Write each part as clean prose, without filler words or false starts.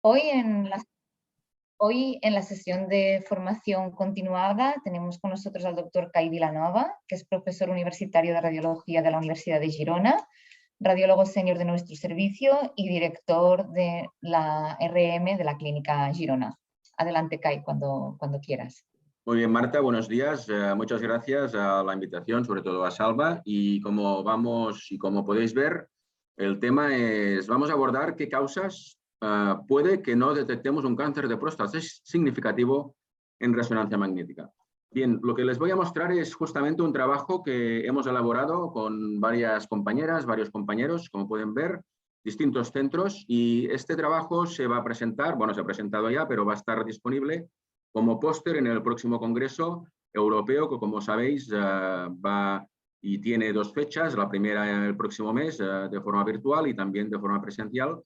Hoy en la, hoy en la sesión de formación continuada tenemos con nosotros al doctor Cai Vilanova, que es profesor universitario de radiología de la Universidad de Girona, radiólogo senior de nuestro servicio y director de la RM de la Clínica Girona. Adelante, Cai, cuando quieras. Muy bien, Marta, buenos días. Muchas gracias a la invitación, sobre todo a Salva. Y como podéis ver, el tema es, vamos a abordar qué causas puede que no detectemos un cáncer de próstata. Es significativo en resonancia magnética. Bien, lo que les voy a mostrar es justamente un trabajo que hemos elaborado con varias compañeras, varios compañeros, como pueden ver, distintos centros. Y este trabajo se va a presentar, bueno, se ha presentado ya, pero va a estar disponible como póster en el próximo Congreso Europeo, que como sabéis va y tiene dos fechas, la primera el próximo mes de forma virtual y también de forma presencial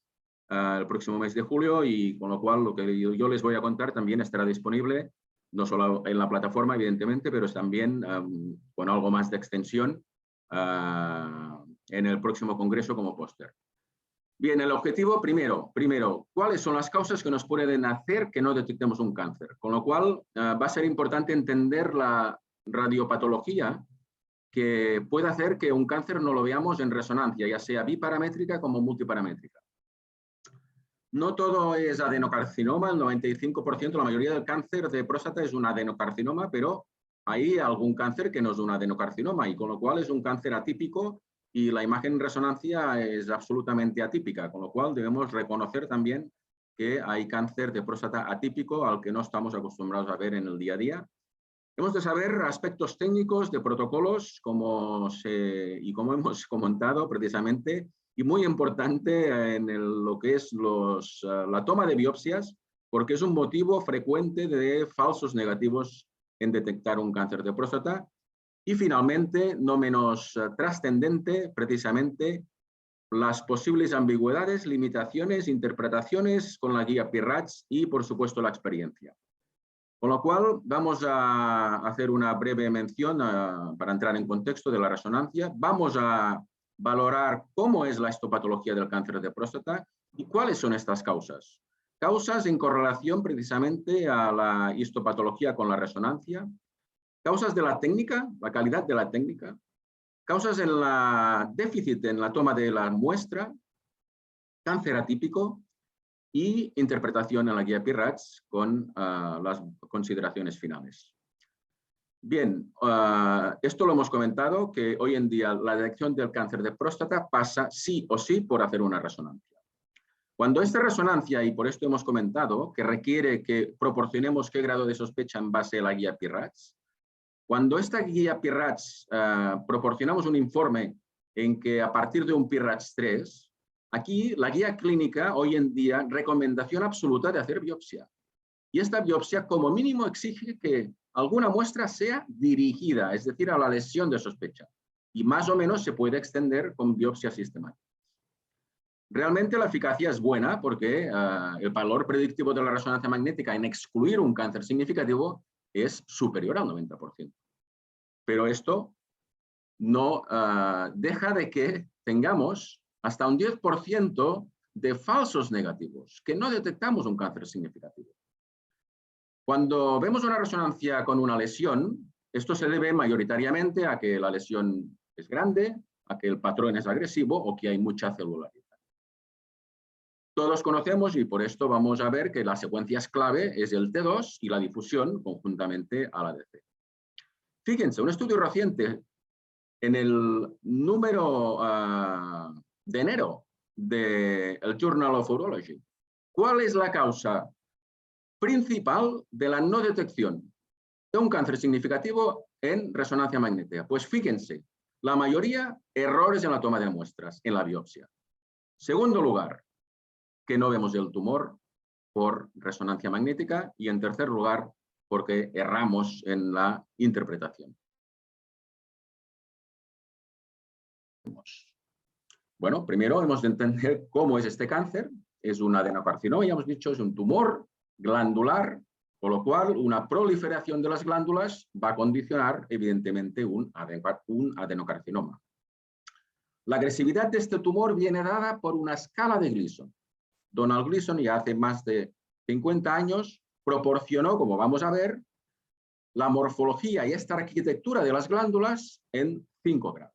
el próximo mes de julio, y con lo cual lo que yo les voy a contar también estará disponible, no solo en la plataforma evidentemente, pero también con algo más de extensión en el próximo Congreso como póster. Bien, el objetivo, primero, ¿cuáles son las causas que nos pueden hacer que no detectemos un cáncer? Con lo cual, va a ser importante entender la radiopatología que puede hacer que un cáncer no lo veamos en resonancia, ya sea biparamétrica como multiparamétrica. No todo es adenocarcinoma, el 95%, la mayoría del cáncer de próstata es un adenocarcinoma, pero hay algún cáncer que no es un adenocarcinoma, y con lo cual es un cáncer atípico, y la imagen en resonancia es absolutamente atípica, con lo cual debemos reconocer también que hay cáncer de próstata atípico al que no estamos acostumbrados a ver en el día a día. Hemos de saber aspectos técnicos de protocolos, como hemos comentado precisamente, y muy importante en lo que es la toma de biopsias, porque es un motivo frecuente de falsos negativos en detectar un cáncer de próstata. Y finalmente, no menos trascendente, precisamente, las posibles ambigüedades, limitaciones, interpretaciones con la guía PIRADS y, por supuesto, la experiencia. Con lo cual, vamos a hacer una breve mención para entrar en contexto de la resonancia. Vamos a valorar cómo es la histopatología del cáncer de próstata y cuáles son estas causas. Causas en correlación precisamente a la histopatología con la resonancia. Causas de la técnica, la calidad de la técnica. Causas en la déficit en la toma de la muestra. Cáncer atípico. Y interpretación en la guía PIRADS con las consideraciones finales. Bien, esto lo hemos comentado, que hoy en día la detección del cáncer de próstata pasa sí o sí por hacer una resonancia. Cuando esta resonancia, y por esto hemos comentado, que requiere que proporcionemos qué grado de sospecha en base a la guía PIRADS, cuando esta guía PIRADS proporcionamos un informe en que a partir de un PIRADS 3, aquí la guía clínica hoy en día, recomendación absoluta de hacer biopsia. Y esta biopsia como mínimo exige que alguna muestra sea dirigida, es decir, a la lesión de sospecha. Y más o menos se puede extender con biopsia sistemática. Realmente la eficacia es buena porque el valor predictivo de la resonancia magnética en excluir un cáncer significativo es superior al 90%. Pero esto no deja de que tengamos hasta un 10% de falsos negativos, que no detectamos un cáncer significativo. Cuando vemos una resonancia con una lesión, esto se debe mayoritariamente a que la lesión es grande, a que el patrón es agresivo o que hay mucha celularidad. Todos conocemos, y por esto vamos a ver que la secuencia clave es el T2 y la difusión conjuntamente a la DC. Fíjense, un estudio reciente en el número de enero del Journal of Urology. ¿Cuál es la causa principal de la no detección de un cáncer significativo en resonancia magnética? Pues fíjense, la mayoría errores en la toma de muestras, en la biopsia. Segundo lugar, que no vemos el tumor por resonancia magnética, y en tercer lugar, porque erramos en la interpretación. Bueno, primero hemos de entender cómo es este cáncer. Es un adenocarcinoma, ya hemos dicho, es un tumor glandular, con lo cual una proliferación de las glándulas va a condicionar, evidentemente, un adenocarcinoma. La agresividad de este tumor viene dada por una escala de Gleason. Donald Gleason, ya hace más de 50 años, proporcionó, como vamos a ver, la morfología y esta arquitectura de las glándulas en 5 grados.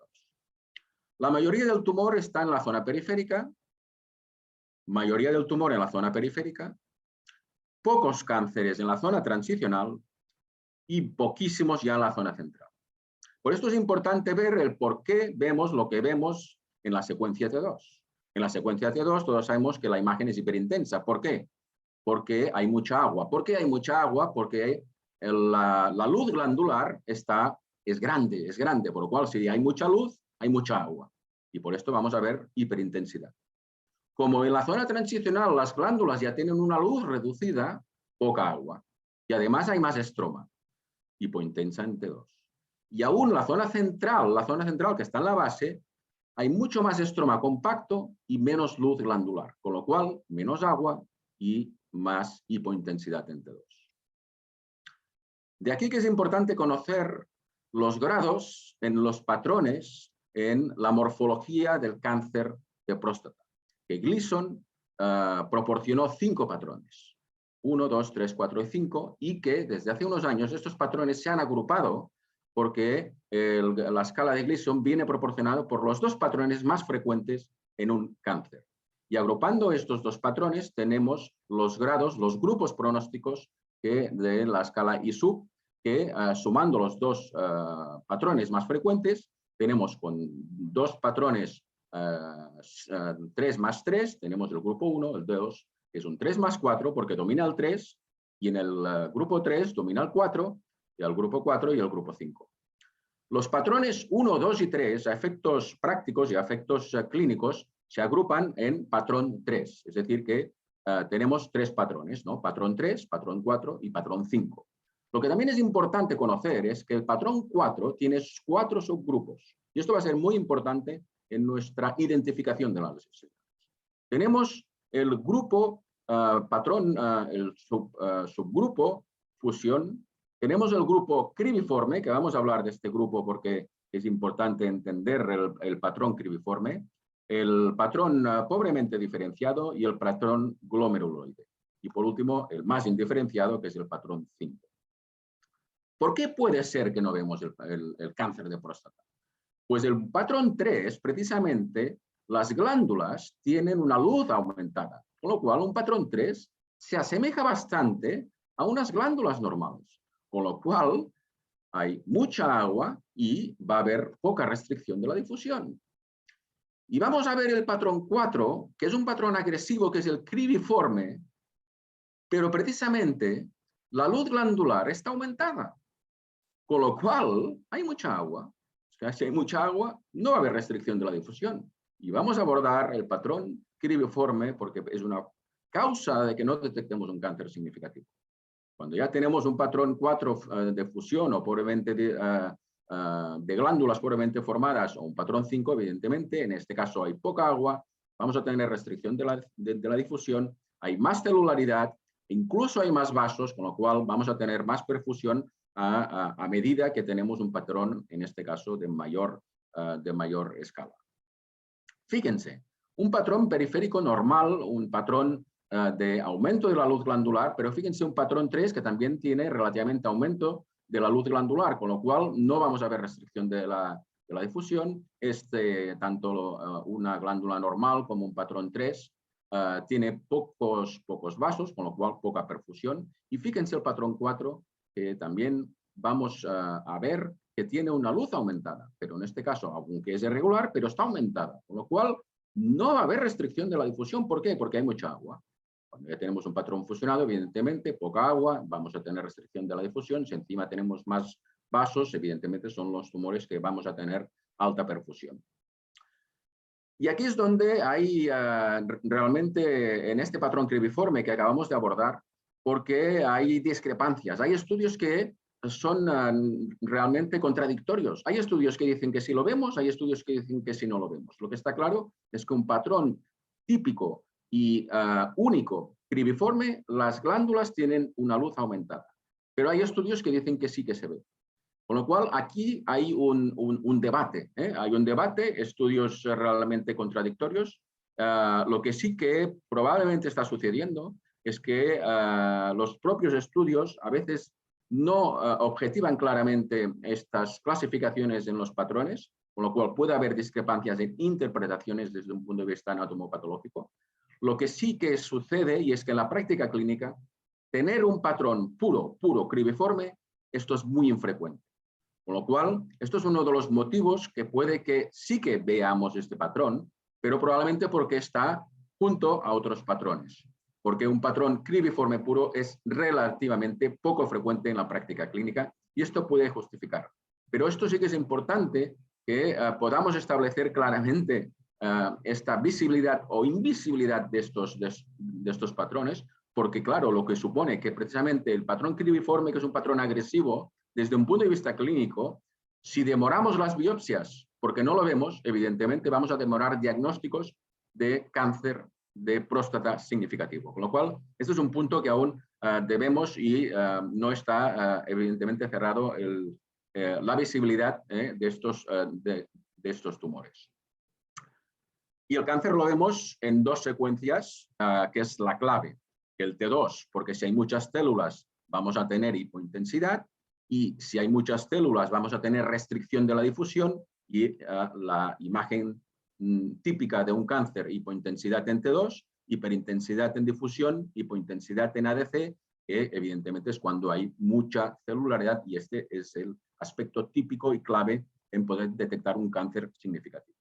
La mayoría del tumor está en la zona periférica, pocos cánceres en la zona transicional y poquísimos ya en la zona central. Por esto es importante ver el por qué vemos lo que vemos en la secuencia T2. En la secuencia T2 todos sabemos que la imagen es hiperintensa. ¿Por qué? Porque hay mucha agua. ¿Por qué hay mucha agua? Porque la luz glandular es grande, por lo cual si hay mucha luz, hay mucha agua. Y por esto vamos a ver hiperintensidad. Como en la zona transicional las glándulas ya tienen una luz reducida, poca agua. Y además hay más estroma, hipointensa en T2. Y aún la zona central que está en la base, hay mucho más estroma compacto y menos luz glandular, con lo cual menos agua y más hipointensidad en T2. De aquí que es importante conocer los grados en los patrones en la morfología del cáncer de próstata. Que Gleason proporcionó 5 patrones, 1, 2, 3, 4 y 5, y que desde hace unos años estos patrones se han agrupado porque la escala de Gleason viene proporcionada por los 2 patrones más frecuentes en un cáncer. Y agrupando estos 2 patrones tenemos los grados, los grupos pronósticos de la escala ISUP, que sumando los 2 patrones más frecuentes, tenemos con 2 patrones 3 más 3, tenemos el grupo 1, el 2, que es un 3 más 4 porque domina el 3, y en el grupo 3 domina el 4, y el grupo 4 y el grupo 5. Los patrones 1, 2 y 3, a efectos prácticos y a efectos clínicos, se agrupan en patrón 3, es decir que tenemos 3 patrones, ¿no? Patrón 3, patrón 4 y patrón 5. Lo que también es importante conocer es que el patrón 4 tiene 4 subgrupos, y esto va a ser muy importante en nuestra identificación de las lesiones. Tenemos el grupo subgrupo fusión. Tenemos el grupo cribiforme, que vamos a hablar de este grupo porque es importante entender el patrón cribiforme, el patrón pobremente diferenciado y el patrón glomeruloide. Y por último, el más indiferenciado, que es el patrón 5. ¿Por qué puede ser que no vemos el cáncer de próstata? Pues el patrón 3, precisamente, las glándulas tienen una luz aumentada, con lo cual un patrón 3 se asemeja bastante a unas glándulas normales, con lo cual hay mucha agua y va a haber poca restricción de la difusión. Y vamos a ver el patrón 4, que es un patrón agresivo, que es el cribiforme, pero precisamente la luz glandular está aumentada, con lo cual hay mucha agua. Si hay mucha agua, no va a haber restricción de la difusión. Y vamos a abordar el patrón cribiforme porque es una causa de que no detectemos un cáncer significativo. Cuando ya tenemos un patrón 4 de fusión o pobremente de glándulas pobremente formadas o un patrón 5, evidentemente, en este caso hay poca agua, vamos a tener restricción de la difusión, hay más celularidad, incluso hay más vasos, con lo cual vamos a tener más perfusión a medida que tenemos un patrón, en este caso, de mayor escala. Fíjense, un patrón periférico normal, un patrón de aumento de la luz glandular, pero fíjense un patrón 3 que también tiene relativamente aumento de la luz glandular, con lo cual no vamos a ver restricción de la difusión. Tanto una glándula normal como un patrón 3 tiene pocos vasos, con lo cual poca perfusión. Y fíjense el patrón 4, que también vamos a ver que tiene una luz aumentada, pero en este caso, aunque es irregular, pero está aumentada, con lo cual no va a haber restricción de la difusión. ¿Por qué? Porque hay mucha agua. Cuando ya tenemos un patrón fusionado, evidentemente, poca agua, vamos a tener restricción de la difusión. Si encima tenemos más vasos, evidentemente son los tumores que vamos a tener alta perfusión. Y aquí es donde hay realmente, en este patrón cribiforme que acabamos de abordar, porque hay discrepancias. Hay estudios que son realmente contradictorios. Hay estudios que dicen que sí lo vemos, hay estudios que dicen que sí no lo vemos. Lo que está claro es que un patrón típico y único cribiforme, las glándulas tienen una luz aumentada. Pero hay estudios que dicen que sí que se ve. Con lo cual, aquí hay un debate. Hay un debate, estudios realmente contradictorios, Lo que sí que probablemente está sucediendo es que los propios estudios a veces no objetivan claramente estas clasificaciones en los patrones, con lo cual puede haber discrepancias en interpretaciones desde un punto de vista anatomopatológico. Lo que sí que sucede, y es que en la práctica clínica, tener un patrón puro, cribiforme, esto es muy infrecuente. Con lo cual, esto es uno de los motivos que puede que sí que veamos este patrón, pero probablemente porque está junto a otros patrones. Porque un patrón cribiforme puro es relativamente poco frecuente en la práctica clínica y esto puede justificar. Pero esto sí que es importante que podamos establecer claramente esta visibilidad o invisibilidad de estos patrones, porque claro, lo que supone que precisamente el patrón cribiforme, que es un patrón agresivo, desde un punto de vista clínico, si demoramos las biopsias porque no lo vemos, evidentemente vamos a demorar diagnósticos de cáncer de próstata significativo. Con lo cual, este es un punto que aún debemos y no está evidentemente cerrado la visibilidad de estos tumores. Y el cáncer lo vemos en dos secuencias, que es la clave. El T2, porque si hay muchas células vamos a tener hipointensidad, y si hay muchas células vamos a tener restricción de la difusión, y la imagen típica de un cáncer, hipointensidad en T2, hiperintensidad en difusión, hipointensidad en ADC, que evidentemente es cuando hay mucha celularidad, y este es el aspecto típico y clave en poder detectar un cáncer significativo.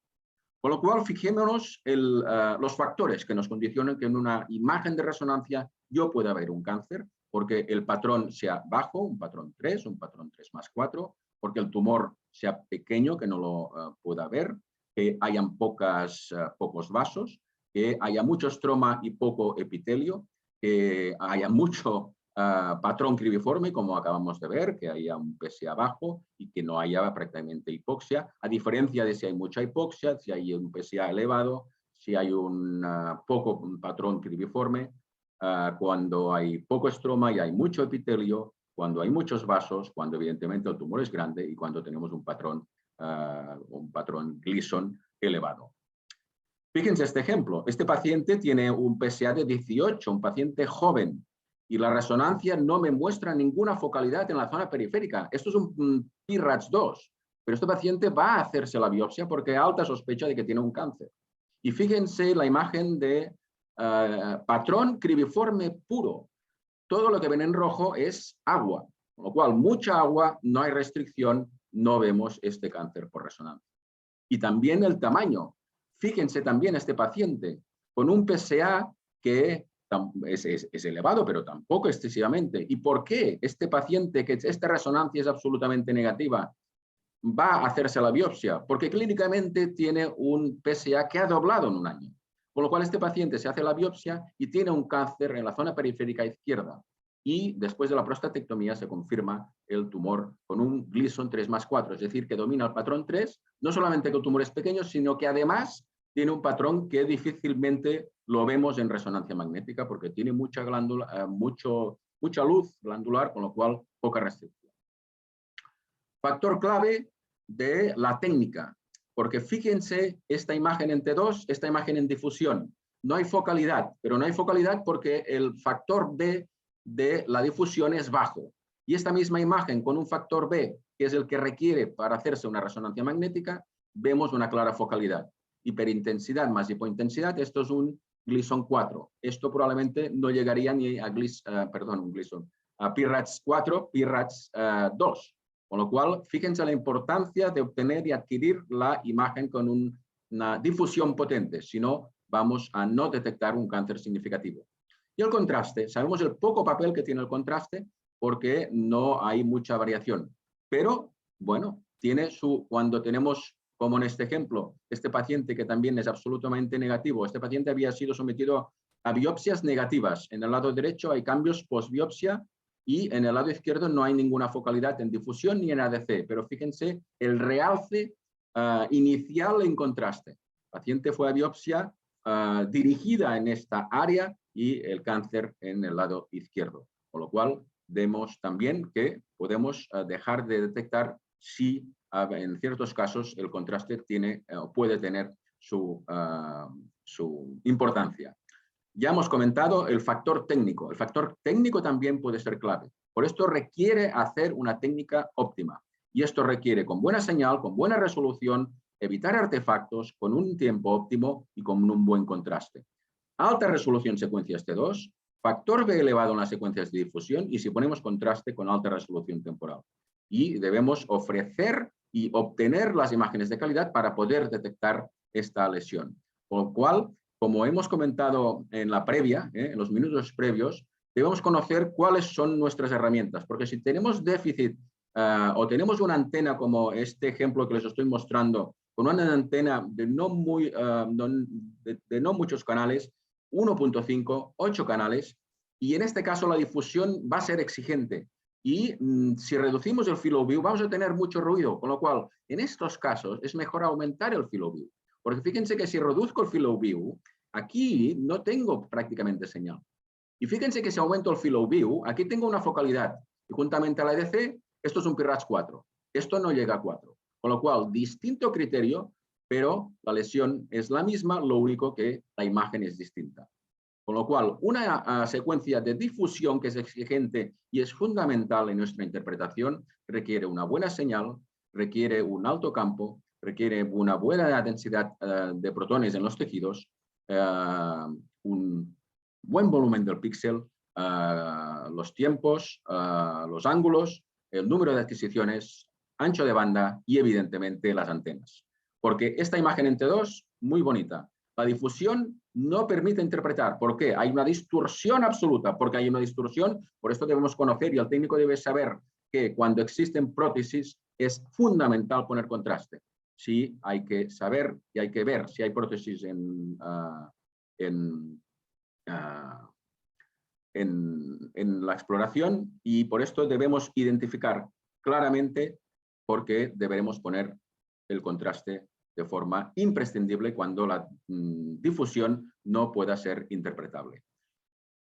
Con lo cual, fijémonos los factores que nos condicionan que en una imagen de resonancia yo pueda ver un cáncer, porque el patrón sea bajo, un patrón 3, un patrón 3+4, porque el tumor sea pequeño, que no lo pueda ver, que hayan pocos vasos, que haya mucho estroma y poco epitelio, que haya mucho patrón cribiforme, como acabamos de ver, que haya un PSA bajo y que no haya prácticamente hipoxia, a diferencia de si hay mucha hipoxia, si hay un PSA elevado, si hay un patrón cribiforme, cuando hay poco estroma y hay mucho epitelio, cuando hay muchos vasos, cuando evidentemente el tumor es grande y cuando tenemos un patrón Gleason elevado. Fíjense este ejemplo. Este paciente tiene un PSA de 18, un paciente joven, y la resonancia no me muestra ninguna focalidad en la zona periférica. Esto es un PIRADS 2, pero este paciente va a hacerse la biopsia porque hay alta sospecha de que tiene un cáncer. Y fíjense la imagen de patrón cribiforme puro. Todo lo que ven en rojo es agua, con lo cual mucha agua, no hay restricción, no vemos este cáncer por resonancia. Y también el tamaño. Fíjense también este paciente con un PSA que es elevado, pero tampoco excesivamente. ¿Y por qué este paciente, que esta resonancia es absolutamente negativa, va a hacerse la biopsia? Porque clínicamente tiene un PSA que ha doblado en un año. Con lo cual este paciente se hace la biopsia y tiene un cáncer en la zona periférica izquierda. Y después de la prostatectomía se confirma el tumor con un Gleason 3+4, es decir, que domina el patrón 3, no solamente que el tumor es pequeño, sino que además tiene un patrón que difícilmente lo vemos en resonancia magnética porque tiene mucha luz glandular, con lo cual poca restricción. Factor clave de la técnica, porque fíjense esta imagen en T2, esta imagen en difusión. No hay focalidad, pero no hay focalidad porque el factor B de la difusión es bajo. Y esta misma imagen con un factor B, que es el que requiere para hacerse una resonancia magnética, vemos una clara focalidad. Hiperintensidad más hipointensidad, esto es un Gleason 4. Esto probablemente no llegaría ni a PIRADS 4, PIRADS 2. Con lo cual, fíjense la importancia de obtener y adquirir la imagen con una difusión potente, si no, vamos a no detectar un cáncer significativo. Y el contraste, sabemos el poco papel que tiene el contraste porque no hay mucha variación. Pero, bueno, cuando tenemos, como en este ejemplo, este paciente que también es absolutamente negativo, este paciente había sido sometido a biopsias negativas. En el lado derecho hay cambios post-biopsia y en el lado izquierdo no hay ninguna focalidad en difusión ni en ADC. Pero fíjense el realce inicial en contraste. El paciente fue a biopsia dirigida en esta área y el cáncer en el lado izquierdo. Con lo cual, vemos también que podemos dejar de detectar si en ciertos casos el contraste puede tener su su importancia. Ya hemos comentado el factor técnico. El factor técnico también puede ser clave. Por esto requiere hacer una técnica óptima. Y esto requiere con buena señal, con buena resolución, evitar artefactos, con un tiempo óptimo y con un buen contraste. Alta resolución secuencias T2, factor B elevado en las secuencias de difusión y si ponemos contraste con alta resolución temporal. Y debemos ofrecer y obtener las imágenes de calidad para poder detectar esta lesión. Con lo cual, como hemos comentado en la previa, en los minutos previos, debemos conocer cuáles son nuestras herramientas, porque si tenemos déficit o tenemos una antena como este ejemplo que les estoy mostrando, con una antena de no muchos canales, 1.5, 8 canales, y en este caso la difusión va a ser exigente. Y si reducimos el field of view, vamos a tener mucho ruido, con lo cual, en estos casos, es mejor aumentar el field of view. Porque fíjense que si reduzco el field of view, aquí no tengo prácticamente señal. Y fíjense que si aumento el field of view, aquí tengo una focalidad. Y juntamente a la EDC, esto es un PIRADS 4. Esto no llega a 4. Con lo cual, distinto criterio, pero la lesión es la misma, lo único que la imagen es distinta. Con lo cual, una secuencia de difusión que es exigente y es fundamental en nuestra interpretación requiere una buena señal, requiere un alto campo, requiere una buena densidad de protones en los tejidos, un buen volumen del píxel, los tiempos, los ángulos, el número de adquisiciones, ancho de banda y evidentemente las antenas. Porque esta imagen en T2, muy bonita. La difusión no permite interpretar. ¿Por qué? Hay una distorsión absoluta. Porque hay una distorsión, por esto debemos conocer y el técnico debe saber que cuando existen prótesis es fundamental poner contraste. Sí, hay que saber y hay que ver si hay prótesis en la exploración y por esto debemos identificar claramente por qué deberemos poner el contraste de forma imprescindible cuando la difusión no pueda ser interpretable.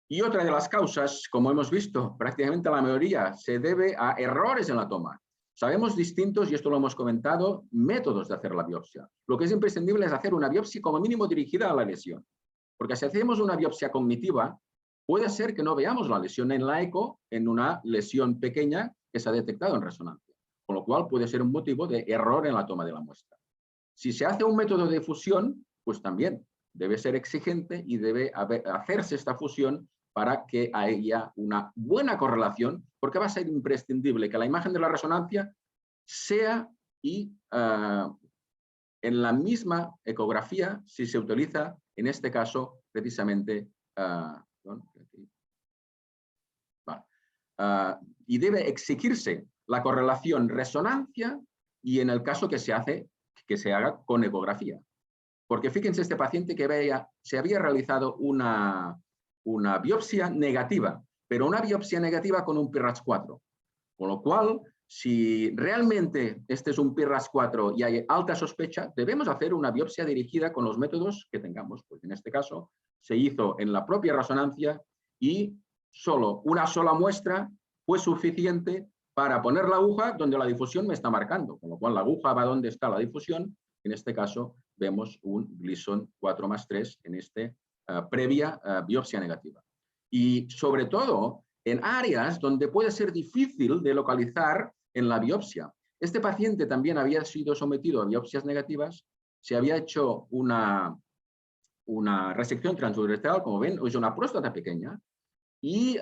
Y otra de las causas, como hemos visto, prácticamente la mayoría se debe a errores en la toma. Sabemos distintos, y esto lo hemos comentado, métodos de hacer la biopsia. Lo que es imprescindible es hacer una biopsia como mínimo dirigida a la lesión. Porque si hacemos una biopsia cognitiva, puede ser que no veamos la lesión en la eco en una lesión pequeña que se ha detectado en resonancia. Con lo cual puede ser un motivo de error en la toma de la muestra. Si se hace un método de fusión, pues también debe ser exigente y debe hacerse esta fusión para que haya una buena correlación, porque va a ser imprescindible que la imagen de la resonancia sea en la misma ecografía si se utiliza, en este caso, precisamente, y debe exigirse la correlación resonancia y en el caso que se haga con ecografía. Porque fíjense este paciente que se había realizado una biopsia negativa, pero una biopsia negativa con un PIRADS 4. Con lo cual, si realmente este es un PIRADS 4 y hay alta sospecha, debemos hacer una biopsia dirigida con los métodos que tengamos. Pues en este caso se hizo en la propia resonancia y una sola muestra fue suficiente para poner la aguja donde la difusión me está marcando. Con lo cual la aguja va donde está la difusión. En este caso vemos un Gleason 4+3 en esta previa biopsia negativa. Y sobre todo en áreas donde puede ser difícil de localizar en la biopsia. Este paciente también había sido sometido a biopsias negativas, se había hecho una resección transuretral, como ven, es una próstata pequeña, y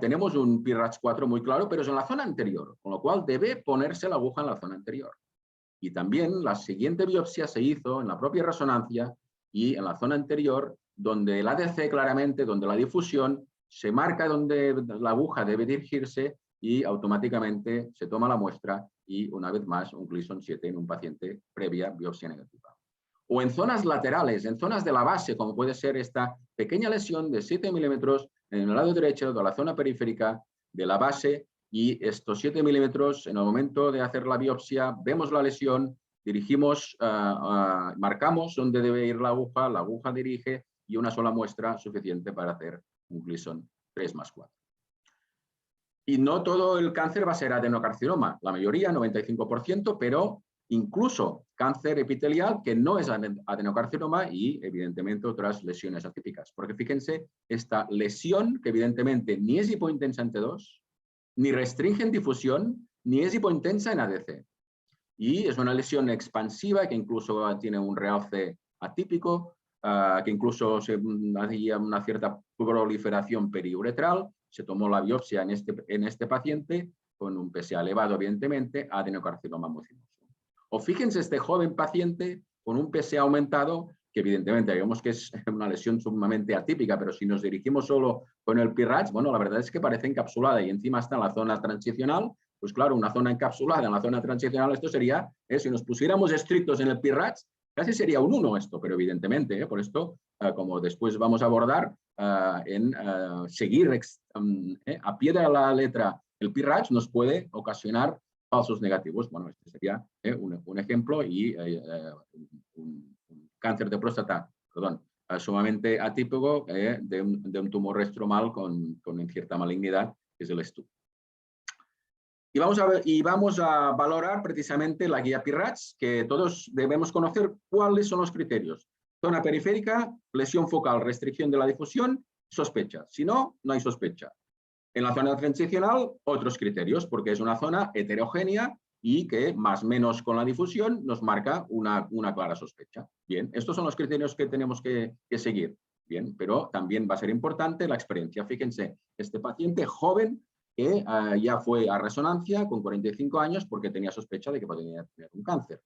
tenemos un PIRADS 4 muy claro, pero es en la zona anterior, con lo cual debe ponerse la aguja en la zona anterior. Y también la siguiente biopsia se hizo en la propia resonancia y en la zona anterior, donde el ADC claramente, donde la difusión se marca donde la aguja debe dirigirse y automáticamente se toma la muestra y una vez más un Gleason 7 en un paciente previa biopsia negativa. O en zonas laterales, en zonas de la base, como puede ser esta pequeña lesión de 7 milímetros en el lado derecho de la zona periférica de la base y estos 7 milímetros en el momento de hacer la biopsia vemos la lesión, dirigimos, marcamos dónde debe ir la aguja dirige y una sola muestra suficiente para hacer un Gleason 3+4. Y no todo el cáncer va a ser adenocarcinoma, la mayoría, 95%, pero incluso cáncer epitelial que no es adenocarcinoma y evidentemente otras lesiones atípicas. Porque fíjense, esta lesión que evidentemente ni es hipointensa en T2, ni restringe en difusión, ni es hipointensa en ADC. Y es una lesión expansiva que incluso tiene un realce atípico, que incluso hacía una cierta proliferación periuretral. Se tomó la biopsia en este paciente con un PSA elevado, evidentemente, adenocarcinoma mucinoso. O fíjense este joven paciente con un PSA aumentado, que evidentemente vemos que es una lesión sumamente atípica, pero si nos dirigimos solo con el PIRADS, bueno, la verdad es que parece encapsulada y encima está en la zona transicional. Pues claro, una zona encapsulada en la zona transicional, esto sería, si nos pusiéramos estrictos en el PIRADS, casi sería un 1 esto, pero evidentemente, por esto, como después vamos a abordar, seguir a pie de la letra el PIRADS nos puede ocasionar falsos negativos. Bueno, este sería un ejemplo y un cáncer de próstata, perdón, sumamente atípico de un tumor estromal con cierta malignidad, que es el STUC. Y vamos a valorar precisamente la guía PIRADS, que todos debemos conocer cuáles son los criterios. Zona periférica, lesión focal, restricción de la difusión, sospecha. Si no, no hay sospecha. En la zona transicional, otros criterios, porque es una zona heterogénea y que más o menos con la difusión nos marca una clara sospecha. Bien, estos son los criterios que tenemos que seguir. Bien, pero también va a ser importante la experiencia. Fíjense, este paciente joven que ya fue a resonancia con 45 años porque tenía sospecha de que podía tener un cáncer.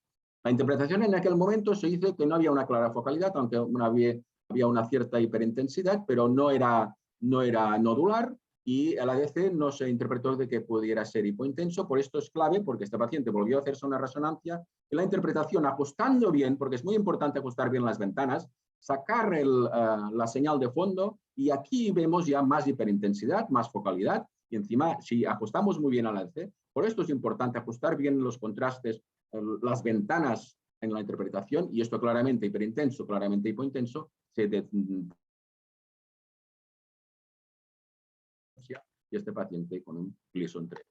La interpretación en aquel momento se hizo que no había una clara focalidad, aunque había una cierta hiperintensidad, pero no era nodular, y el ADC no se interpretó de que pudiera ser hipointenso. Por esto es clave, porque este paciente volvió a hacerse una resonancia y la interpretación, ajustando bien, porque es muy importante ajustar bien las ventanas, sacar la señal de fondo, y aquí vemos ya más hiperintensidad, más focalidad, y encima si ajustamos muy bien al ADC, por esto es importante ajustar bien los contrastes, las ventanas en la interpretación, y esto claramente hiperintenso, claramente hipointenso, y este paciente con un Gleason 3.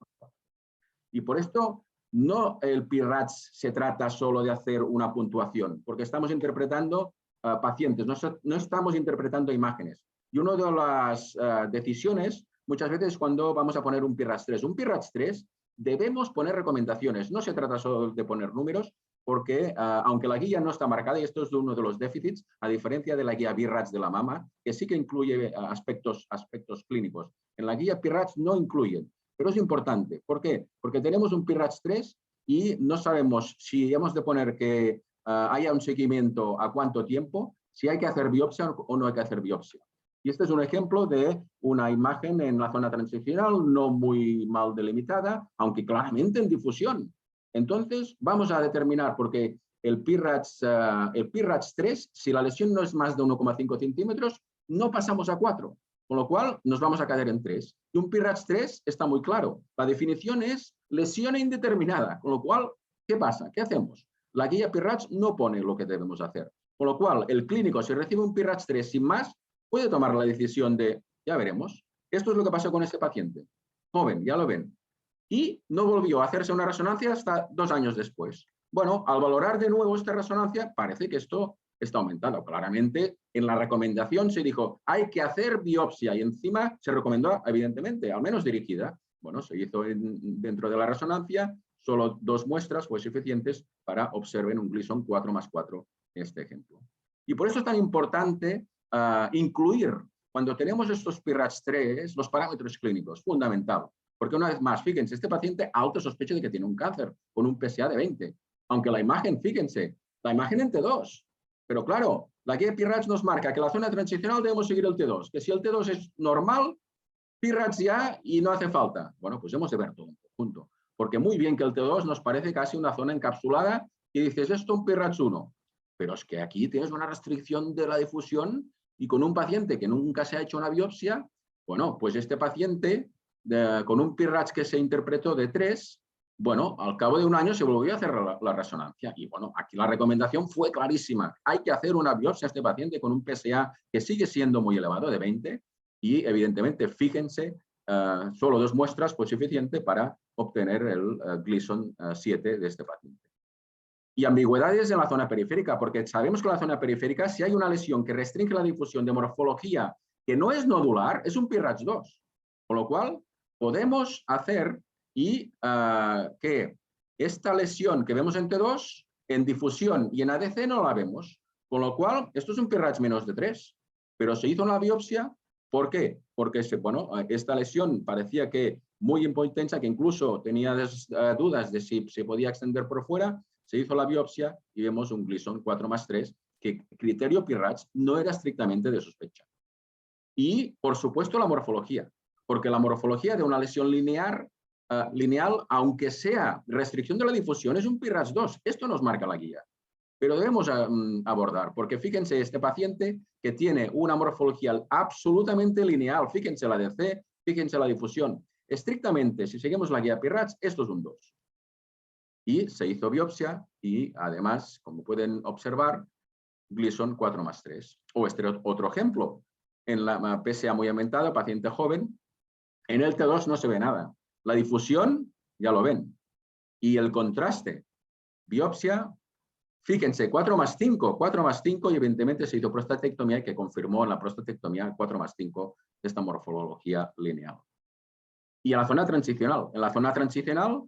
Y por esto no el PIRADS se trata solo de hacer una puntuación, porque estamos interpretando pacientes, no estamos interpretando imágenes. Y una de las decisiones, muchas veces cuando vamos a poner un PIRADS 3, debemos poner recomendaciones. No se trata solo de poner números, porque aunque la guía no está marcada, y esto es uno de los déficits, a diferencia de la guía BIRADS de la mama, que sí que incluye aspectos clínicos. En la guía PIRADS no incluyen, pero es importante. ¿Por qué? Porque tenemos un PIRADS 3 y no sabemos si hemos de poner que haya un seguimiento a cuánto tiempo, si hay que hacer biopsia o no hay que hacer biopsia. Y este es un ejemplo de una imagen en la zona transicional, no muy mal delimitada, aunque claramente en difusión. Entonces, vamos a determinar, porque el PIRADS 3, si la lesión no es más de 1,5 centímetros, no pasamos a 4, con lo cual nos vamos a caer en 3. Y un PIRADS 3 está muy claro. La definición es lesión indeterminada, con lo cual, ¿qué pasa? ¿Qué hacemos? La guía PIRADS no pone lo que debemos hacer. Con lo cual, el clínico, si recibe un PIRADS 3 sin más, puede tomar la decisión de, ya veremos. Esto es lo que pasó con este paciente. Joven, ya lo ven. Y no volvió a hacerse una resonancia hasta 2 años después. Bueno, al valorar de nuevo esta resonancia, parece que esto está aumentando. Claramente, en la recomendación se dijo, hay que hacer biopsia, y encima se recomendó, evidentemente, al menos dirigida. Bueno, se hizo dentro de la resonancia, solo 2 muestras fue suficientes para observar un Gleason 4+4 en este ejemplo. Y por eso es tan importante incluir, cuando tenemos estos PIRADS 3, los parámetros clínicos, fundamental. Porque una vez más, fíjense, este paciente alto sospecha de que tiene un cáncer con un PSA de 20. Aunque la imagen, fíjense, la imagen en T2. Pero claro, la guía PIRADS nos marca que la zona transicional debemos seguir el T2. Que si el T2 es normal, PIRADS ya y no hace falta. Bueno, pues hemos de ver todo en conjunto. Porque muy bien que el T2 nos parece casi una zona encapsulada y dices, esto es un PIRADS 1. Pero es que aquí tienes una restricción de la difusión y con un paciente que nunca se ha hecho una biopsia, bueno, pues este paciente con un PIRADS que se interpretó de 3, bueno, al cabo de 1 año se volvió a hacer la resonancia. Y bueno, aquí la recomendación fue clarísima. Hay que hacer una biopsia a este paciente con un PSA que sigue siendo muy elevado, de 20, y evidentemente, fíjense, solo 2 muestras fue suficiente para obtener el Gleason 7 de este paciente. Y ambigüedades en la zona periférica, porque sabemos que en la zona periférica, si hay una lesión que restringe la difusión de morfología que no es nodular, es un PIRADS 2. Con lo cual, podemos hacer que esta lesión que vemos en T2, en difusión y en ADC no la vemos. Con lo cual, esto es un PIRADS menos de 3, pero se hizo una biopsia. ¿Por qué? Porque esta lesión parecía que muy intensa, que incluso tenía dudas de si se podía extender por fuera. Se hizo la biopsia y vemos un Gleason 4+3, que criterio PIRADS no era estrictamente de sospecha. Y, por supuesto, la morfología, porque la morfología de una lesión lineal, aunque sea restricción de la difusión, es un PIRADS 2. Esto nos marca la guía. Pero debemos abordar, porque fíjense, este paciente que tiene una morfología absolutamente lineal, fíjense la DC, fíjense la difusión. Estrictamente, si seguimos la guía PIRADS, esto es un 2. Y se hizo biopsia y además, como pueden observar, Gleason 4+3. O este otro ejemplo, en la PSA muy aumentada, paciente joven, en el T2 no se ve nada. La difusión, ya lo ven. Y el contraste, biopsia, fíjense, 4+5 y evidentemente se hizo prostatectomía que confirmó en la prostatectomía 4+5 de esta morfología lineal. Y en la zona transicional. En la zona transicional,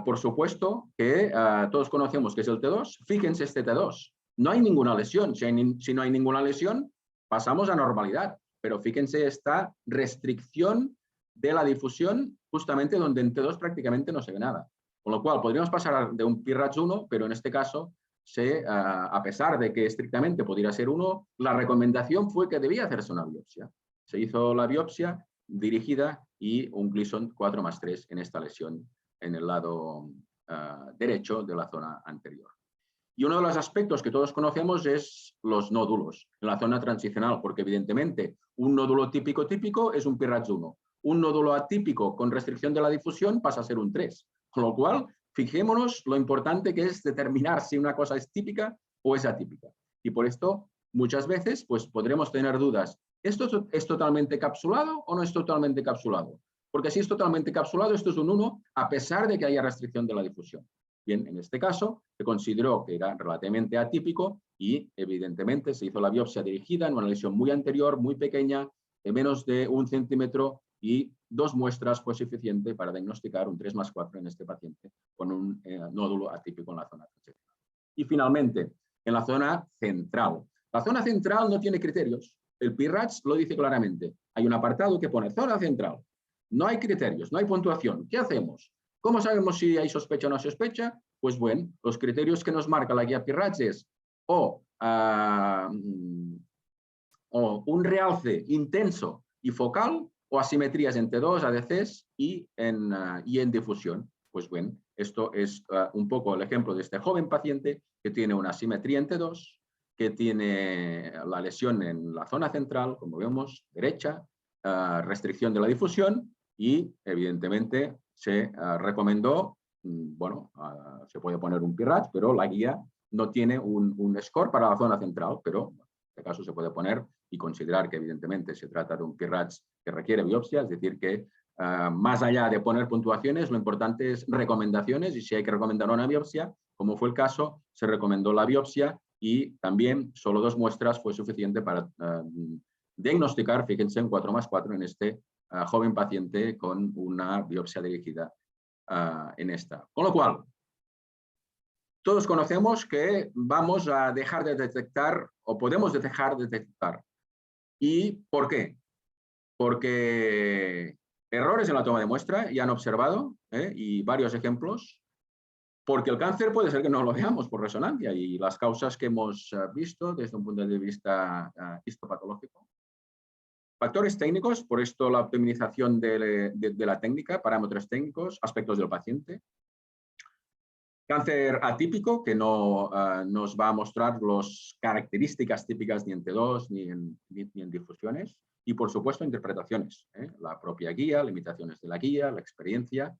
por supuesto, que todos conocemos que es el T2. Fíjense este T2. No hay ninguna lesión. Si no hay ninguna lesión, pasamos a normalidad. Pero fíjense esta restricción de la difusión justamente donde en T2 prácticamente no se ve nada. Con lo cual, podríamos pasar de un PIRADS 1, pero en este caso, a pesar de que estrictamente podría ser 1, la recomendación fue que debía hacerse una biopsia. Se hizo la biopsia dirigida y un Gleason 4+3 en esta lesión en el lado derecho de la zona anterior. Y uno de los aspectos que todos conocemos es los nódulos en la zona transicional, porque evidentemente un nódulo típico es un PIRADS 1. Un nódulo atípico con restricción de la difusión pasa a ser un 3. Con lo cual, fijémonos lo importante que es determinar si una cosa es típica o es atípica. Y por esto, muchas veces, pues podremos tener dudas. ¿Esto es totalmente capsulado o no es totalmente capsulado? Porque si es totalmente capsulado, esto es un 1, a pesar de que haya restricción de la difusión. Bien, en este caso, se consideró que era relativamente atípico y, evidentemente, se hizo la biopsia dirigida en una lesión muy anterior, muy pequeña, de menos de 1 centímetro, y 2 muestras fue suficiente para diagnosticar un 3+4 en este paciente con un nódulo atípico en la zona transicional. Y finalmente, en la zona central. La zona central no tiene criterios. El PIRADS lo dice claramente. Hay un apartado que pone zona central. No hay criterios, no hay puntuación. ¿Qué hacemos? ¿Cómo sabemos si hay sospecha o no sospecha? Pues bueno, los criterios que nos marca la guía PIRADS es o un realce intenso y focal, o asimetrías en T2, ADCs y en difusión. Pues bueno, esto es un poco el ejemplo de este joven paciente que tiene una asimetría en T2, que tiene la lesión en la zona central, como vemos, derecha, restricción de la difusión y, evidentemente, se recomendó, bueno, se puede poner un PIRADS, pero la guía no tiene un score para la zona central, pero en este caso se puede poner y considerar que evidentemente se trata de un PIRADS que requiere biopsia, es decir, que más allá de poner puntuaciones, lo importante es recomendaciones y si hay que recomendar una biopsia, como fue el caso, se recomendó la biopsia y también solo 2 muestras fue suficiente para diagnosticar, fíjense, en 4+4 en este joven paciente con una biopsia dirigida en esta. Con lo cual, todos conocemos que vamos a dejar de detectar o podemos dejar de detectar. ¿Y por qué? Porque errores en la toma de muestra ya han observado y varios ejemplos, porque el cáncer puede ser que no lo veamos por resonancia y las causas que hemos visto desde un punto de vista histopatológico. Factores técnicos, por esto la optimización de la técnica, parámetros técnicos, aspectos del paciente. Cáncer atípico, que no nos va a mostrar las características típicas ni en T2 ni en difusiones. Y, por supuesto, interpretaciones. La propia guía, limitaciones de la guía, la experiencia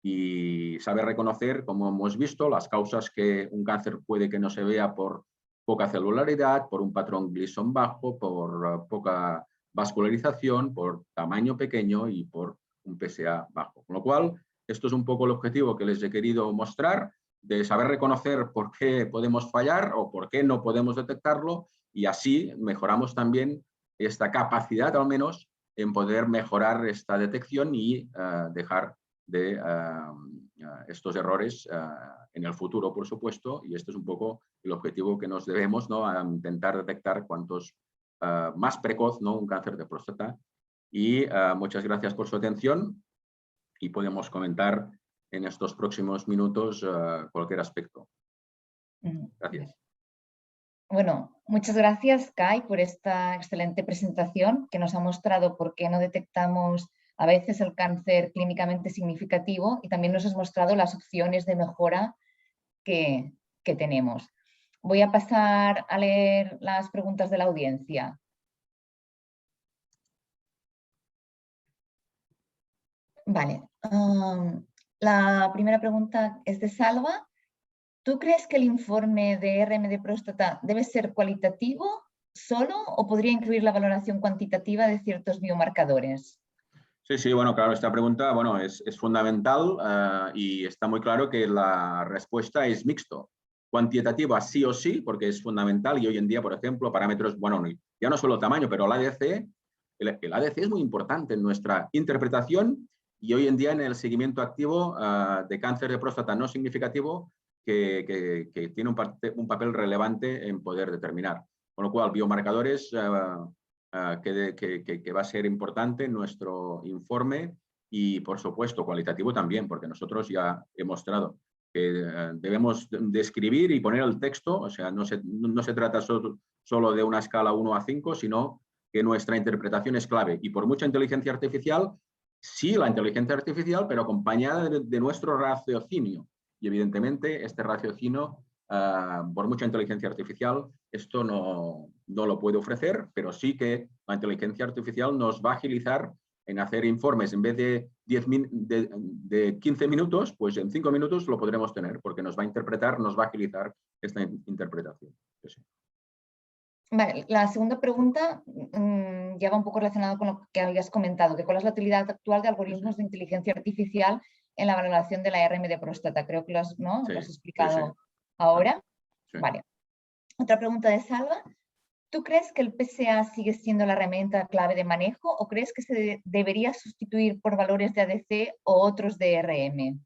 y saber reconocer, como hemos visto, las causas que un cáncer puede que no se vea por poca celularidad, por un patrón Gleason bajo, por poca vascularización, por tamaño pequeño y por un PSA bajo. Con lo cual, esto es un poco el objetivo que les he querido mostrar. de saber reconocer por qué podemos fallar o por qué no podemos detectarlo, y así mejoramos también esta capacidad, al menos, en poder mejorar esta detección y dejar de estos errores en el futuro, por supuesto, y este es un poco el objetivo que nos debemos, ¿no? A intentar detectar cuantos más precoz, ¿no? Un cáncer de próstata. Y muchas gracias por su atención y podemos comentar en estos próximos minutos cualquier aspecto. Gracias. Bueno, muchas gracias, Kai, por esta excelente presentación que nos ha mostrado por qué no detectamos a veces el cáncer clínicamente significativo y también nos has mostrado las opciones de mejora que tenemos. Voy a pasar a leer las preguntas de la audiencia. Vale. La primera pregunta es de Salva. ¿Tú crees que el informe de RM de próstata debe ser cualitativo solo o podría incluir la valoración cuantitativa de ciertos biomarcadores? Sí, sí, bueno, claro, esta pregunta, bueno, es fundamental y está muy claro que la respuesta es mixto. Cuantitativa sí o sí, porque es fundamental y hoy en día, por ejemplo, parámetros, bueno, ya no solo tamaño, pero el ADC es muy importante en nuestra interpretación y hoy en día en el seguimiento activo de cáncer de próstata no significativo que tiene un papel relevante en poder determinar. Con lo cual, biomarcadores que va a ser importante en nuestro informe y, por supuesto, cualitativo también, porque nosotros ya hemos mostrado que debemos describir y poner el texto, o sea, no se trata solo de una escala 1 a 5, sino que nuestra interpretación es clave. Y por mucha inteligencia artificial, sí la inteligencia artificial, pero acompañada de nuestro raciocinio. Y evidentemente este raciocinio, por mucha inteligencia artificial, esto no lo puede ofrecer, pero sí que la inteligencia artificial nos va a agilizar en hacer informes. En vez de 15 minutos, pues en 5 minutos lo podremos tener, porque nos va a interpretar, nos va a agilizar esta interpretación. Sí. Vale, la segunda pregunta ya va un poco relacionado con lo que habías comentado, que cuál es la utilidad actual de algoritmos de inteligencia artificial en la valoración de la RM de próstata. Creo que lo has explicado ahora. Sí. Vale. Otra pregunta de Salva. ¿Tú crees que el PSA sigue siendo la herramienta clave de manejo o crees que se debería sustituir por valores de ADC o otros de RM?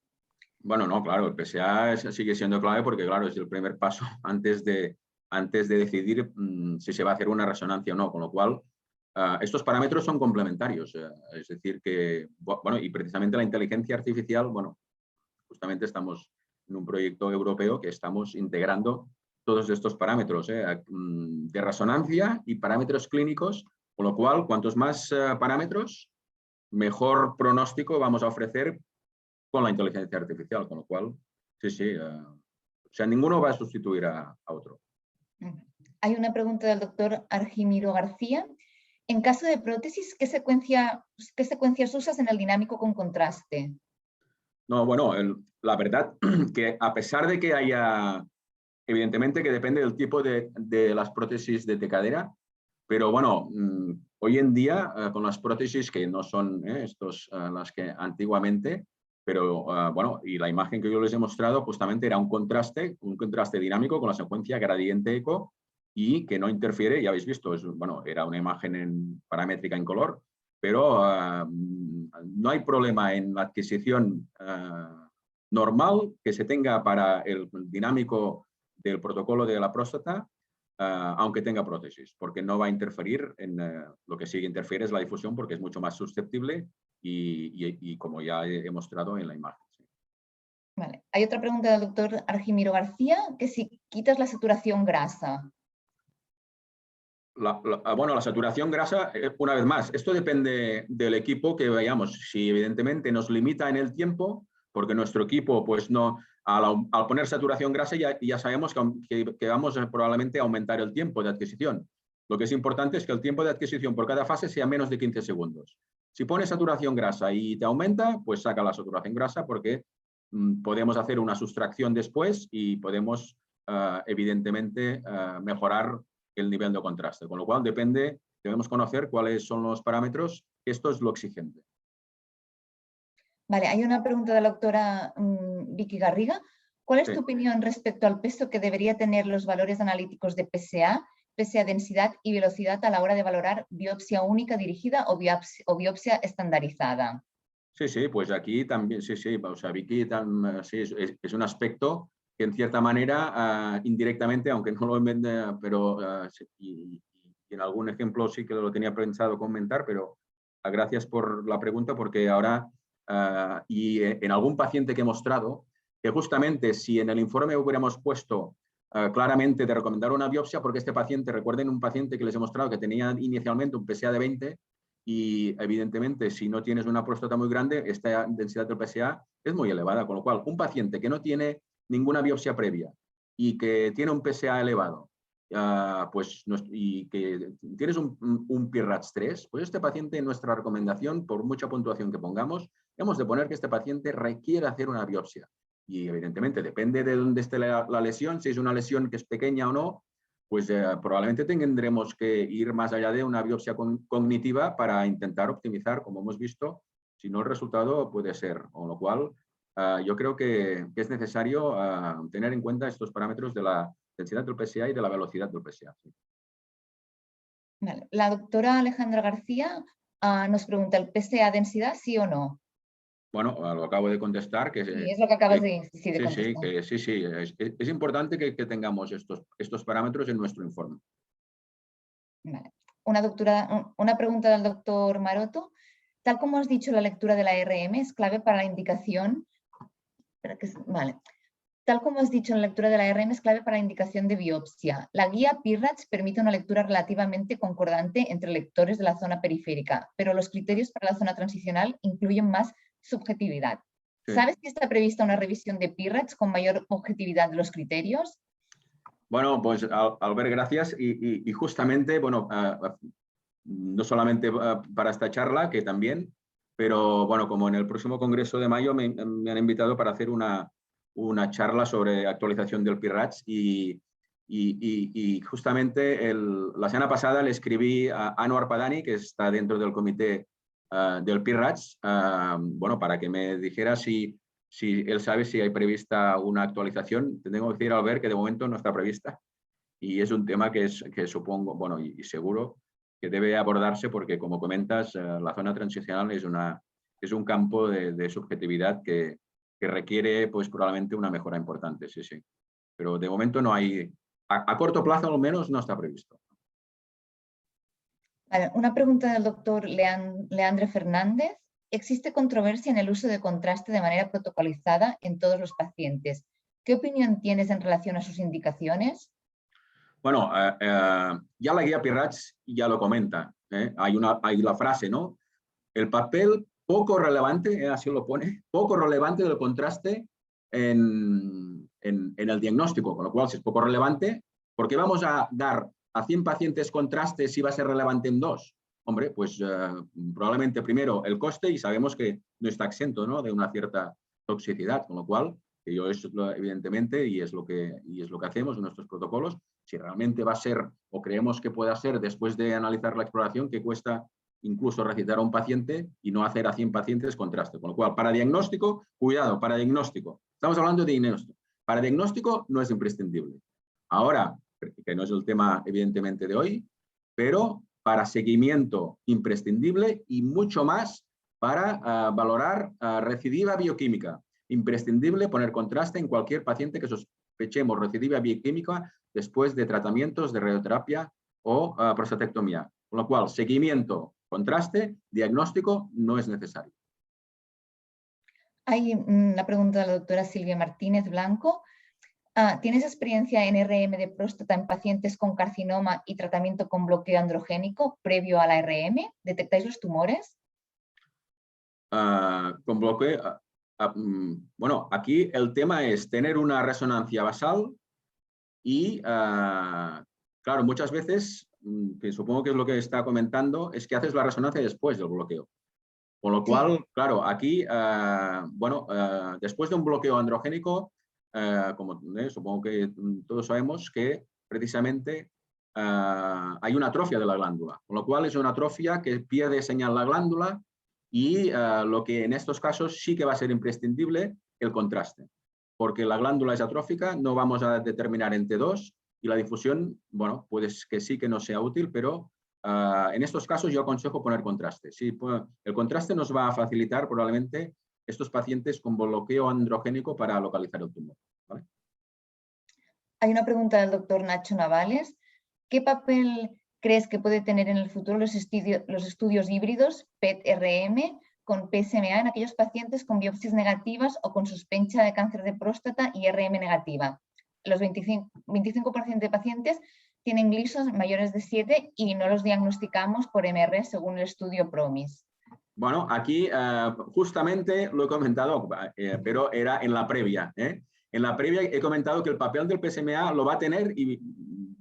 Bueno, no, claro, el PSA sigue siendo clave porque, claro, es el primer paso antes de decidir si se va a hacer una resonancia o no, con lo cual estos parámetros son complementarios. Es decir, que, bueno, y precisamente la inteligencia artificial, bueno, justamente estamos en un proyecto europeo que estamos integrando todos estos parámetros de resonancia y parámetros clínicos, con lo cual, cuantos más parámetros, mejor pronóstico vamos a ofrecer con la inteligencia artificial, con lo cual, sí, o sea, ninguno va a sustituir a otro. Hay una pregunta del doctor Argimiro García. En caso de prótesis, ¿qué secuencias usas en el dinámico con contraste? No, bueno, la verdad que a pesar de que haya, evidentemente que depende del tipo de las prótesis de cadera, pero bueno, hoy en día con las prótesis que no son las que antiguamente, pero bueno, y la imagen que yo les he mostrado justamente era un contraste dinámico con la secuencia gradiente-eco y que no interfiere, ya habéis visto, bueno, era una imagen paramétrica en color, pero no hay problema en la adquisición normal que se tenga para el dinámico del protocolo de la próstata, aunque tenga prótesis, porque no va a interferir en lo que sí interfiere es la difusión porque es mucho más susceptible y como ya he mostrado en la imagen. Sí. Vale. Hay otra pregunta del doctor Argimiro García, que si quitas la saturación grasa. Bueno, la saturación grasa, una vez más, esto depende del equipo que vayamos. Si evidentemente nos limita en el tiempo, porque nuestro equipo, pues no, al poner saturación grasa ya sabemos que vamos probablemente a aumentar el tiempo de adquisición. Lo que es importante es que el tiempo de adquisición por cada fase sea menos de 15 segundos. Si pones saturación grasa y te aumenta, pues saca la saturación grasa porque podemos hacer una sustracción después y podemos, evidentemente, mejorar el nivel de contraste. Con lo cual debemos conocer cuáles son los parámetros. Esto es lo exigente. Vale, hay una pregunta de la doctora Vicky Garriga. ¿Cuál es tu opinión respecto al peso que debería tener los valores analíticos de PSA, PSA densidad y velocidad a la hora de valorar biopsia única dirigida o biopsia estandarizada? Sí, pues aquí también, sí, o sea, Vicky sí, es un aspecto que en cierta manera, indirectamente, aunque no lo vende, pero y en algún ejemplo sí que lo tenía pensado comentar, pero gracias por la pregunta, porque ahora, y en algún paciente que he mostrado, que justamente si en el informe hubiéramos puesto claramente de recomendar una biopsia, porque este paciente, recuerden un paciente que les he mostrado que tenía inicialmente un PSA de 20, y evidentemente si no tienes una próstata muy grande, esta densidad del PSA es muy elevada, con lo cual un paciente que no tiene ninguna biopsia previa y que tiene un PSA elevado, pues, y que tienes un PIRADS 3, pues este paciente, en nuestra recomendación, por mucha puntuación que pongamos, hemos de poner que este paciente requiere hacer una biopsia. Y evidentemente depende de dónde esté la lesión, si es una lesión que es pequeña o no, pues probablemente tendremos que ir más allá de una biopsia cognitiva para intentar optimizar, como hemos visto, si no el resultado puede ser. Con lo cual, yo creo que es necesario tener en cuenta estos parámetros de la densidad del PSA y de la velocidad del PSA. Sí. Vale. La doctora Alejandra García nos pregunta, ¿el PSA densidad sí o no? Bueno, lo acabo de contestar. Que, Sí, es lo que acabas de Sí, contestar. sí, es importante que tengamos estos parámetros en nuestro informe. Vale. Una pregunta del doctor Maroto. Tal como has dicho, la lectura de la RM es clave para la indicación. Vale. Tal como has dicho, la lectura de la RM es clave para la indicación de biopsia. La guía PIRADS permite una lectura relativamente concordante entre lectores de la zona periférica, pero los criterios para la zona transicional incluyen más subjetividad. Sí. ¿Sabes si está prevista una revisión de PIRADS con mayor objetividad de los criterios? Bueno, pues Albert, gracias. Y justamente, bueno, no solamente para esta charla, que también, pero bueno, como en el próximo Congreso de mayo me han invitado para hacer una charla sobre actualización del PIRADS y justamente la semana pasada le escribí a Anwar Padani, que está dentro del comité del PIRADS, bueno, para que me dijera si él sabe si hay prevista una actualización. Te tengo que decir, Albert, que de momento no está prevista y es un tema que supongo, bueno, y seguro que debe abordarse porque, como comentas, la zona transicional es un campo de subjetividad que requiere, pues, probablemente una mejora importante, sí. Pero de momento no hay, a corto plazo al menos, no está previsto. Vale, una pregunta del doctor Leandre Fernández. ¿Existe controversia en el uso de contraste de manera protocolizada en todos los pacientes? ¿Qué opinión tienes en relación a sus indicaciones? Bueno, ya la guía PIRADS ya lo comenta. Hay la frase, ¿no? El papel poco relevante, así lo pone, poco relevante del contraste en el diagnóstico, con lo cual, si es poco relevante, ¿por qué vamos a dar a 100 pacientes contraste si va a ser relevante en 2? Hombre, pues probablemente primero el coste, y sabemos que no está exento, ¿no?, de una cierta toxicidad, con lo cual, evidentemente, y es lo que hacemos en nuestros protocolos, si realmente va a ser, o creemos que pueda ser, después de analizar la exploración, que cuesta incluso recitar a un paciente y no hacer a 100 pacientes contraste. Con lo cual, para diagnóstico, cuidado, para diagnóstico. Estamos hablando de diagnóstico. Para diagnóstico no es imprescindible. Ahora, que no es el tema evidentemente de hoy, pero para seguimiento imprescindible y mucho más para valorar recidiva bioquímica. Imprescindible poner contraste en cualquier paciente que sospechemos recidiva bioquímica después de tratamientos de radioterapia o prostatectomía. Con lo cual, seguimiento, contraste, diagnóstico no es necesario. Hay una pregunta de la doctora Silvia Martínez Blanco. ¿Tienes experiencia en RM de próstata en pacientes con carcinoma y tratamiento con bloqueo androgénico previo a la RM? ¿Detectáis los tumores? Con bloqueo, bueno, aquí el tema es tener una resonancia basal y, claro, muchas veces, que supongo que es lo que está comentando, es que haces la resonancia después del bloqueo. Con lo cual, claro, aquí, bueno, después de un bloqueo androgénico, como supongo que todos sabemos que precisamente hay una atrofia de la glándula, con lo cual es una atrofia que pierde señal la glándula y lo que en estos casos sí que va a ser imprescindible, el contraste. porque la glándula es atrófica, no vamos a determinar en T2 y la difusión, bueno, puede que sí que no sea útil, pero en estos casos yo aconsejo poner contraste. Sí, el contraste nos va a facilitar probablemente estos pacientes con bloqueo androgénico para localizar el tumor, ¿vale? Hay una pregunta del doctor Nacho Navales. ¿Qué papel crees que puede tener en el futuro los estudios híbridos PET-RM con PSMA en aquellos pacientes con biopsias negativas o con sospecha de cáncer de próstata y RM negativa? Los 25% de pacientes tienen Gleason mayores de 7 y no los diagnosticamos por MR según el estudio PROMIS. Bueno, aquí justamente lo he comentado, pero era en la previa. En la previa he comentado que el papel del PSMA lo va a tener, y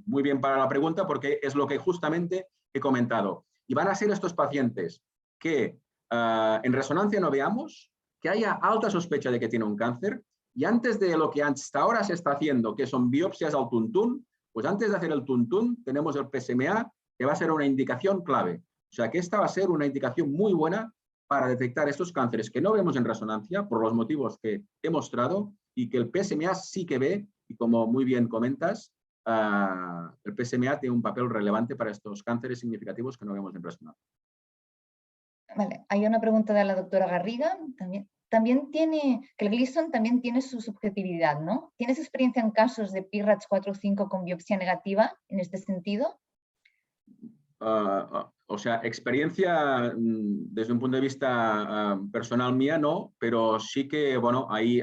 muy bien para la pregunta, porque es lo que justamente he comentado. Y van a ser estos pacientes que en resonancia no veamos, que haya alta sospecha de que tiene un cáncer, y antes de lo que hasta ahora se está haciendo, que son biopsias al tuntún, pues antes de hacer el tuntún tenemos el PSMA, que va a ser una indicación clave. O sea que esta va a ser una indicación muy buena para detectar estos cánceres que no vemos en resonancia por los motivos que he mostrado y que el PSMA sí que ve, y como muy bien comentas, el PSMA tiene un papel relevante para estos cánceres significativos que no vemos en resonancia. Vale, hay una pregunta de la doctora Garriga también tiene, que el Gleason también tiene su subjetividad, ¿no? ¿Tienes experiencia en casos de PIRATS 4 o 5 con biopsia negativa en este sentido? O sea, experiencia desde un punto de vista personal mía no, pero sí que, bueno, hay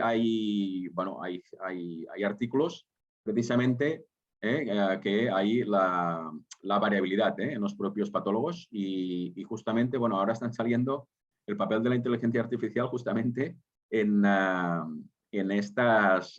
artículos precisamente que hay la variabilidad en los propios patólogos y justamente, bueno, ahora están saliendo el papel de la inteligencia artificial justamente en estas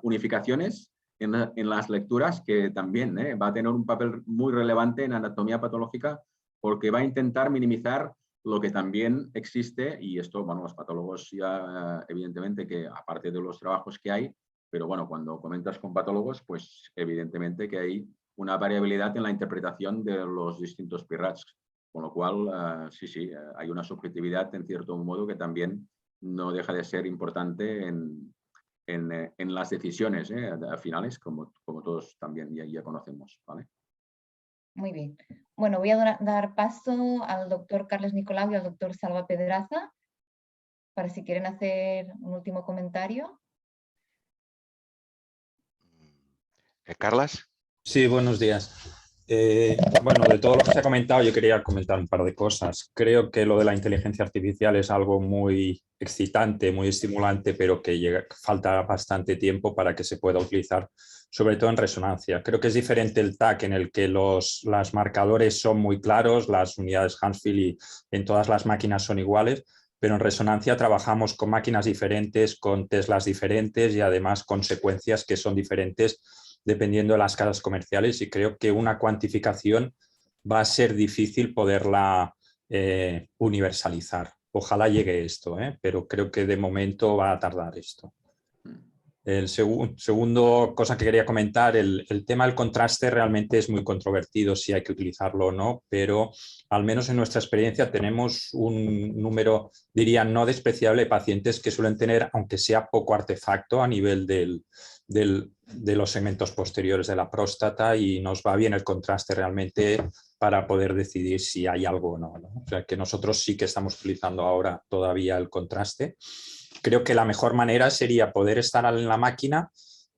unificaciones en las lecturas, que también va a tener un papel muy relevante en anatomía patológica, porque va a intentar minimizar lo que también existe, y esto, bueno, los patólogos ya evidentemente que aparte de los trabajos que hay, pero bueno, cuando comentas con patólogos, pues evidentemente que hay una variabilidad en la interpretación de los distintos PIRATS, con lo cual sí, hay una subjetividad en cierto modo que también no deja de ser importante en las decisiones finales, como todos también ya conocemos, ¿vale? Muy bien. Bueno, voy a dar paso al doctor Carles Nicolau y al doctor Salva Pedraza para si quieren hacer un último comentario. ¿Carlas? Sí, buenos días. Bueno, de todo lo que se ha comentado, yo quería comentar un par de cosas. Creo que lo de la inteligencia artificial es algo muy excitante, muy estimulante, pero que falta bastante tiempo para que se pueda utilizar, sobre todo en resonancia. Creo que es diferente el TAC, en el que los marcadores son muy claros, las unidades Hansfield y en todas las máquinas son iguales, pero en resonancia trabajamos con máquinas diferentes, con Teslas diferentes y además con secuencias que son diferentes dependiendo de las casas comerciales, y creo que una cuantificación va a ser difícil poderla universalizar. Ojalá llegue esto, pero creo que de momento va a tardar esto. El segundo cosa que quería comentar, el tema del contraste realmente es muy controvertido si hay que utilizarlo o no, pero al menos en nuestra experiencia tenemos un número, diría, no despreciable de pacientes que suelen tener, aunque sea poco artefacto a nivel de los segmentos posteriores de la próstata, y nos va bien el contraste realmente para poder decidir si hay algo o no, ¿no? O sea que nosotros sí que estamos utilizando ahora todavía el contraste. Creo que la mejor manera sería poder estar en la máquina,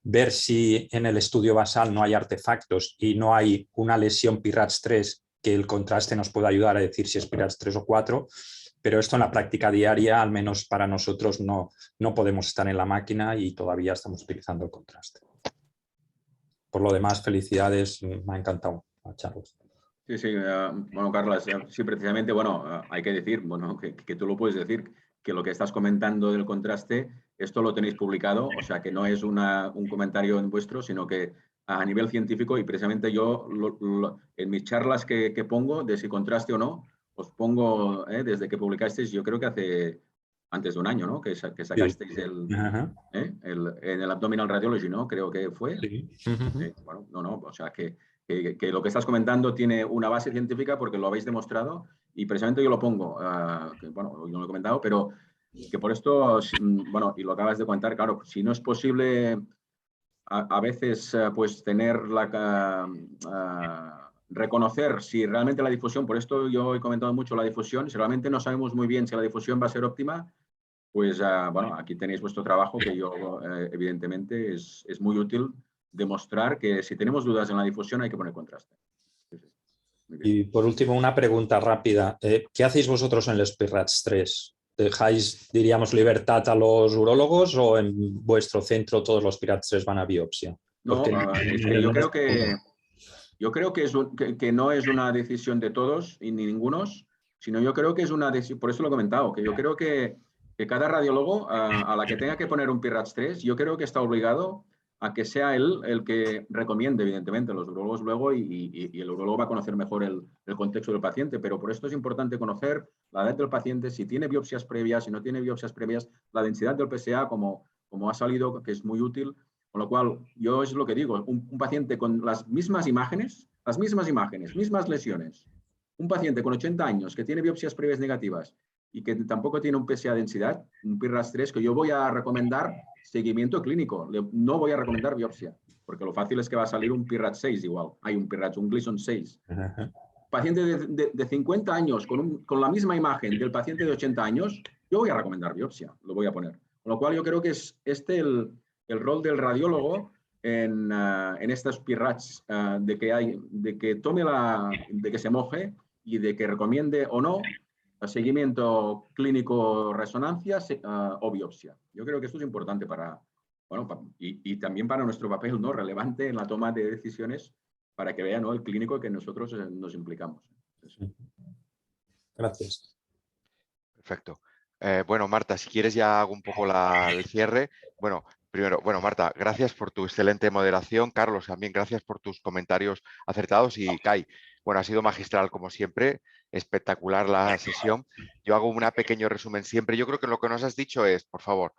ver si en el estudio basal no hay artefactos y no hay una lesión PIRATS 3, que el contraste nos pueda ayudar a decir si es PIRATS 3 o 4, pero esto en la práctica diaria, al menos para nosotros, no podemos estar en la máquina y todavía estamos utilizando el contraste. Por lo demás, felicidades, me ha encantado charlas. Sí, bueno, Carlas, sí, precisamente, bueno, hay que decir, bueno, que tú lo puedes decir, que lo que estás comentando del contraste, esto lo tenéis publicado, o sea, que no es un comentario en vuestro, sino que a nivel científico, y precisamente yo en mis charlas que pongo de si contraste o no, os pongo, desde que publicasteis, yo creo que antes de un año, ¿no? Que sacasteis en el Abdominal Radiology, ¿no? Creo que fue. Sí. Bueno, no, o sea, que lo que estás comentando tiene una base científica porque lo habéis demostrado, y precisamente yo lo pongo, que, bueno, yo no lo he comentado, pero Que por esto, bueno, y lo acabas de comentar, claro, si no es posible a veces pues tener reconocer si realmente la difusión, por esto yo he comentado mucho la difusión, si realmente no sabemos muy bien si la difusión va a ser óptima, pues bueno, aquí tenéis vuestro trabajo que yo evidentemente es muy útil demostrar que si tenemos dudas en la difusión hay que poner contraste. Sí, sí. Y por último, una pregunta rápida. ¿Qué hacéis vosotros en el SPIRATS 3? ¿Dejáis, diríamos, libertad a los urólogos o en vuestro centro todos los SPIRATS 3 van a biopsia? No, es que yo creo que no es una decisión de todos y ni ningunos, sino yo creo que es una decisión, por eso lo he comentado, que yo creo que cada radiólogo a la que tenga que poner un PIRATS 3, yo creo que está obligado a que sea él el que recomiende, evidentemente, los urólogos luego y el urólogo va a conocer mejor el contexto del paciente, pero por esto es importante conocer la edad del paciente, si tiene biopsias previas, si no tiene biopsias previas, la densidad del PSA, como ha salido, que es muy útil. Con lo cual, yo es lo que digo, un paciente con las mismas imágenes, mismas lesiones, un paciente con 80 años que tiene biopsias previas negativas y que tampoco tiene un PSA densidad, un PIRATS 3, que yo voy a recomendar seguimiento clínico, no voy a recomendar biopsia, porque lo fácil es que va a salir un PIRATS 6 igual, hay un Gleason 6. Paciente de 50 años con la misma imagen del paciente de 80 años, yo voy a recomendar biopsia, lo voy a poner. Con lo cual yo creo que es el rol del radiólogo en estas PIRATS, de que tome de que se moje y de que recomiende o no seguimiento clínico, resonancia o biopsia. Yo creo que esto es importante y también para nuestro papel, ¿no?, relevante en la toma de decisiones para que vea, ¿no?, el clínico que nosotros nos implicamos. Gracias. Perfecto. Bueno, Marta, si quieres ya hago un poco el cierre. Bueno, primero, Marta, gracias por tu excelente moderación. Carlos, también gracias por tus comentarios acertados. Y Kai, bueno, ha sido magistral como siempre, espectacular la sesión. Yo hago un pequeño resumen siempre. Yo creo que lo que nos has dicho es, por favor,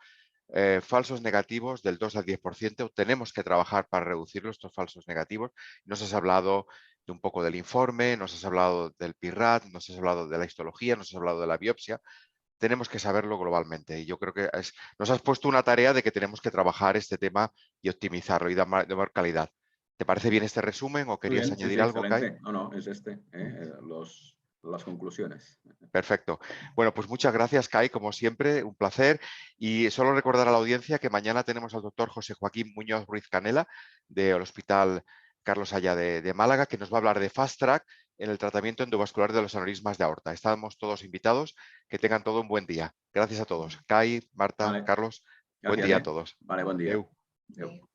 falsos negativos del 2 al 10%. Tenemos que trabajar para reducir estos falsos negativos. Nos has hablado de un poco del informe, nos has hablado del PIRAT, nos has hablado de la histología, nos has hablado de la biopsia. Tenemos que saberlo globalmente y yo creo que nos has puesto una tarea de que tenemos que trabajar este tema y optimizarlo y dar más calidad. ¿Te parece bien este resumen o querías añadir algo, Kai? No, es las conclusiones. Perfecto. Bueno, pues muchas gracias, Kai, como siempre, un placer. Y solo recordar a la audiencia que mañana tenemos al doctor José Joaquín Muñoz Ruiz Canela del Hospital Carlos Haya de Málaga, que nos va a hablar de Fast Track en el tratamiento endovascular de los aneurismas de aorta. Estamos todos invitados. Que tengan todo un buen día. Gracias a todos. Kai, Marta, Vale. Carlos, Gracias, buen día a todos. Vale, buen día. Adeu. Adeu.